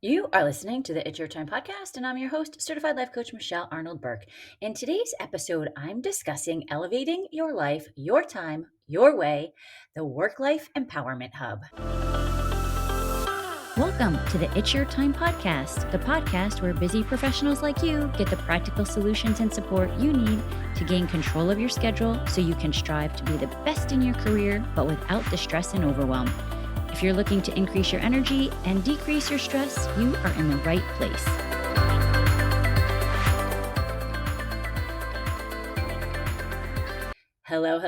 You are listening to the It's Your Time podcast, and I'm your host, Certified Life Coach Michelle Arnold Burke. In today's episode, I'm discussing elevating your life, your time, your way, the Work Life Empowerment Hub. Welcome to the It's Your Time podcast, the podcast where busy professionals like you get the practical solutions and support you need to gain control of your schedule so you can strive to be the best in your career, but without the stress and overwhelm. If you're looking to increase your energy and decrease your stress, you are in the right place. Hello.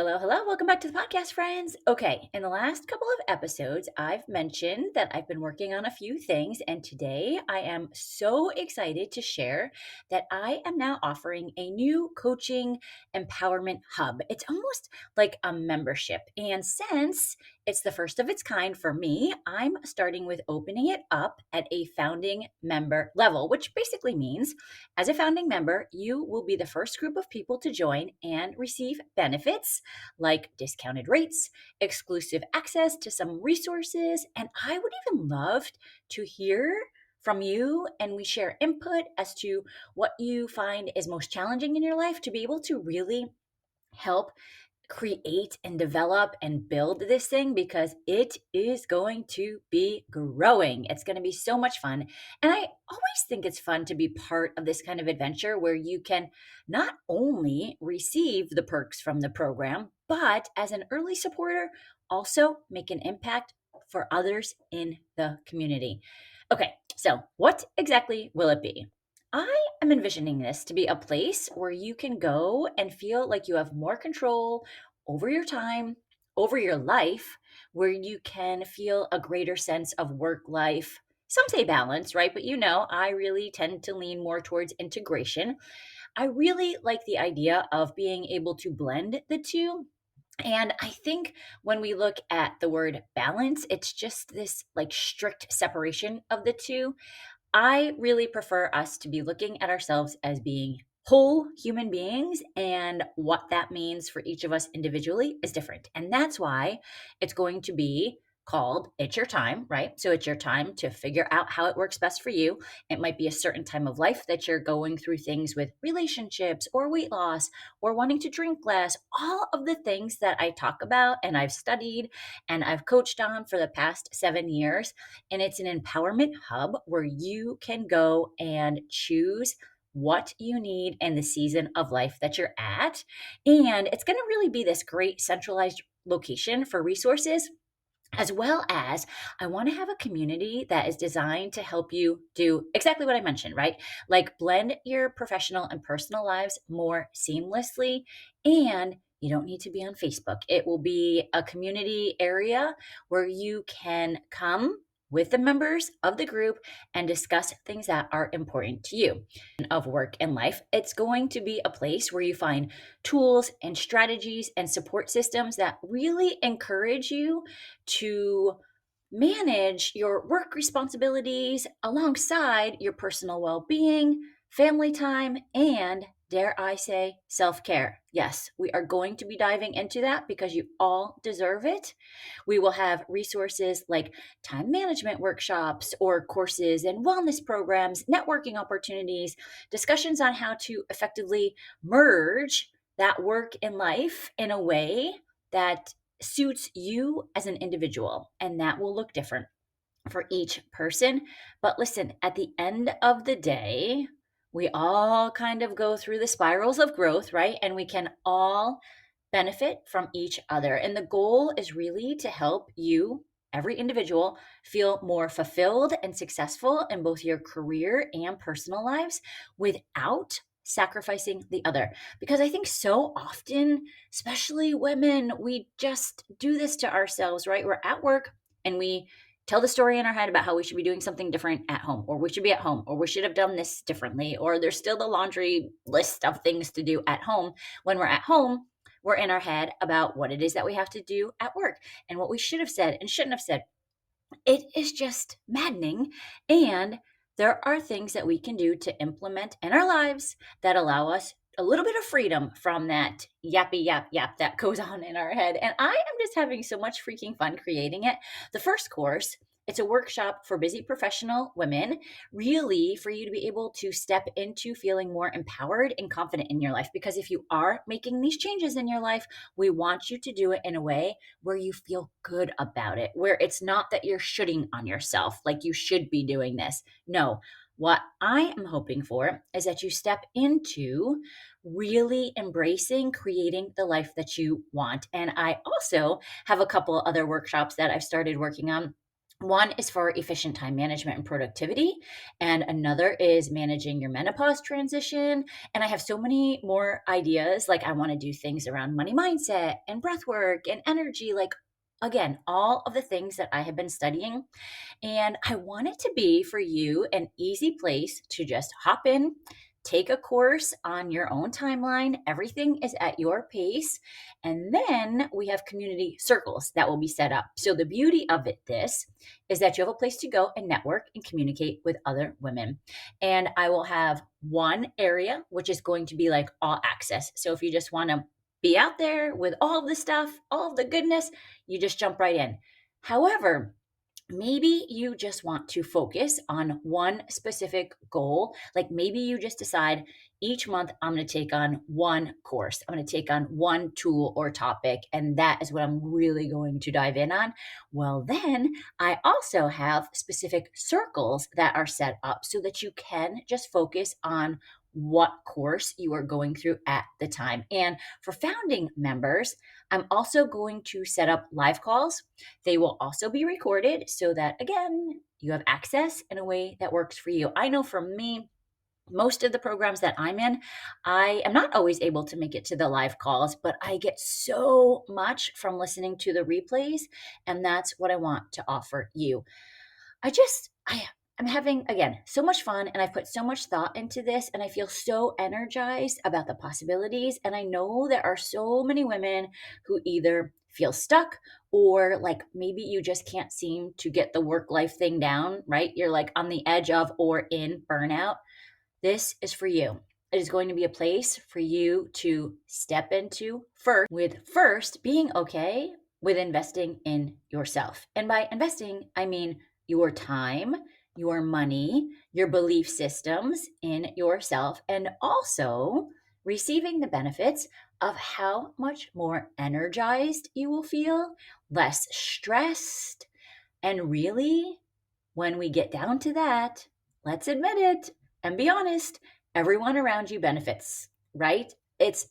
Welcome back to the podcast, friends. Okay, in the last couple of episodes, I've mentioned that I've been working on a few things, and today I am so excited to share that I am now offering a new coaching empowerment hub. It's almost like a membership, and since it's the first of its kind for me, I'm starting with opening it up at a founding member level, which basically means as a founding member, you will be the first group of people to join and receive benefits like discounted rates, exclusive access to some resources, and I would even love to hear from you, and we share input as to what you find is most challenging in your life to be able to really help create and develop and build this thing, because it is going to be growing. It's going to be so much fun. And I always think it's fun to be part of this kind of adventure where you can not only receive the perks from the program, but as an early supporter, also make an impact for others in the community. Okay, so what exactly will it be? I am envisioning this to be a place where you can go and feel like you have more control over your time, over your life, where you can feel a greater sense of work life. Some say balance, right? But I really tend to lean more towards integration. I really like the idea of being able to blend the two. And I think when we look at the word balance, it's just this like strict separation of the two. I really prefer us to be looking at ourselves as being whole human beings, and what that means for each of us individually is different. And that's why it's going to be called It's Your Time, right? So it's your time to figure out how it works best for you. It might be a certain time of life that you're going through things with relationships or weight loss or wanting to drink less, all of the things that I talk about and I've studied and I've coached on for the past 7 years. And it's an empowerment hub where you can go and choose what you need in the season of life that you're at. And it's going to really be this great centralized location for resources, as well as I want to have a community that is designed to help you do exactly what I mentioned, right? Like blend your professional and personal lives more seamlessly. And you don't need to be on Facebook. It will be a community area where you can come with the members of the group and discuss things that are important to you of work and life. It's going to be a place where you find tools and strategies and support systems that really encourage you to manage your work responsibilities alongside your personal well being, family time, and dare I say, self care. Yes, we are going to be diving into that because you all deserve it. We will have resources like time management workshops or courses and wellness programs, networking opportunities, discussions on how to effectively merge that work and life in a way that suits you as an individual, and that will look different for each person. But listen, at the end of the day, we all kind of go through the spirals of growth, right? And we can all benefit from each other. And the goal is really to help you, every individual, feel more fulfilled and successful in both your career and personal lives without sacrificing the other. Because I think so often, especially women, we just do this to ourselves, right? We're at work and we tell the story in our head about how we should be doing something different at home, or we should be at home, or we should have done this differently, or there's still the laundry list of things to do at home. When we're at home, we're in our head about what it is that we have to do at work and what we should have said and shouldn't have said. It is just maddening. And there are things that we can do to implement in our lives that allow us a little bit of freedom from that yappy yap that goes on in our head. And I am just having so much freaking fun creating it. The first course It's a workshop for busy professional women, really for you to be able to step into feeling more empowered and confident in your life. Because if you are making these changes in your life, we want you to do it in a way where you feel good about it, where it's not that you're shooting on yourself, like you should be doing this. No, what I am hoping for is that you step into really embracing creating the life that you want. And I also have a couple other workshops that I've started working on. One is for efficient time management and productivity, and another is managing your menopause transition. And I have so many more ideas. Like, I want to do things around money mindset and breath work and energy. Like, again, all of the things that I have been studying. And I want it to be for you an easy place to just hop in, take a course on your own timeline. Everything is at your pace. And then we have community circles that will be set up. So the beauty of this is that you have a place to go and network and communicate with other women. And I will have one area, which is going to be like all access. So if you just want to be out there with all of the stuff, all of the goodness, you just jump right in. However, maybe you just want to focus on one specific goal. Like, maybe you just decide each month, I'm going to take on one course, I'm going to take on one tool or topic, and that is what I'm really going to dive in on. Well, then I also have specific circles that are set up so that you can just focus on what course you are going through at the time. And for founding members, I'm also going to set up live calls. They will also be recorded so that, again, you have access in a way that works for you. I know for me, most of the programs that I'm in, I am not always able to make it to the live calls, but I get so much from listening to the replays, and that's what I want to offer you. I'm having, again, so much fun, and I've put so much thought into this, and I feel so energized about the possibilities. And I know there are so many women who either feel stuck, or like maybe you just can't seem to get the work life thing down, right? You're like on the edge of or in burnout. This is for you. It is going to be a place for you to step into first being okay with investing in yourself. And by investing, I mean your time, your money, your belief systems in yourself, and also receiving the benefits of how much more energized you will feel, less stressed. And really, when we get down to that, let's admit it and be honest, everyone around you benefits, right? It's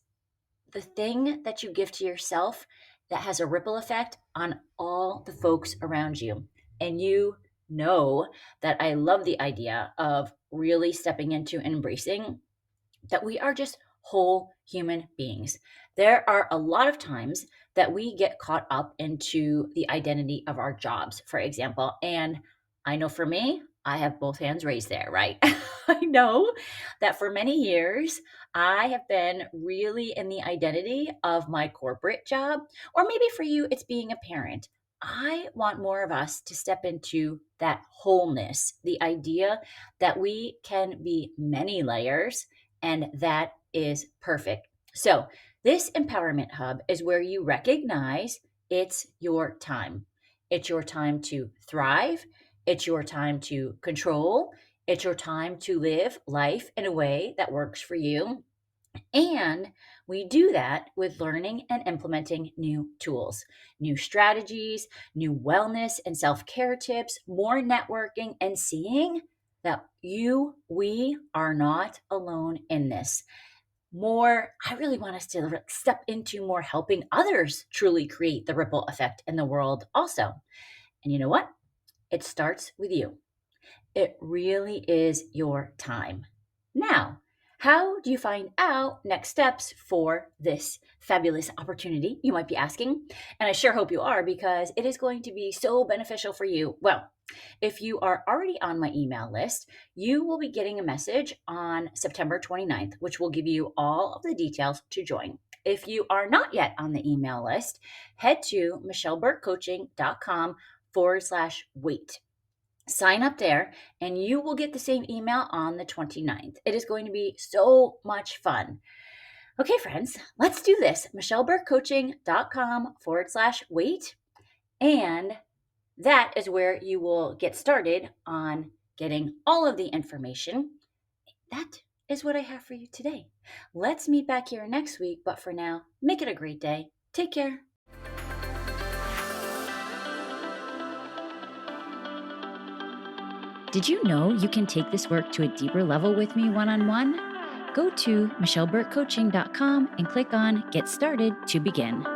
the thing that you give to yourself that has a ripple effect on all the folks around you. And you know that I love the idea of really stepping into and embracing that we are just whole human beings. There are a lot of times that we get caught up into the identity of our jobs, for example. And I know for me, I have both hands raised there, right? I know that for many years, I have been really in the identity of my corporate job, or maybe for you, it's being a parent. I want more of us to step into that wholeness, the idea that we can be many layers, and that is perfect. So, this empowerment hub is where you recognize it's your time. It's your time to thrive. It's your time to control. It's your time to live life in a way that works for you. And we do that with learning and implementing new tools, new strategies, new wellness and self care tips, more networking, and seeing that we are not alone in this. I really want us to step into more helping others truly create the ripple effect in the world also. And you know what? It starts with you. It really is your time. Now, how do you find out next steps for this fabulous opportunity? You might be asking, and I sure hope you are, because it is going to be so beneficial for you. Well, if you are already on my email list, you will be getting a message on September 29th, which will give you all of the details to join. If you are not yet on the email list, head to michelleburkecoaching.com/wait. Sign up there and you will get the same email on the 29th. It is going to be so much fun. Okay, friends, let's do this. michelleburkecoaching.com/wait. And That is where you will get started on getting all of the information. That is what I have for you today. Let's meet back here next week, but for now, make it a great day. Take care. Did you know you can take this work to a deeper level with me one-on-one? Go to michelleburkecoaching.com and click on Get Started to begin.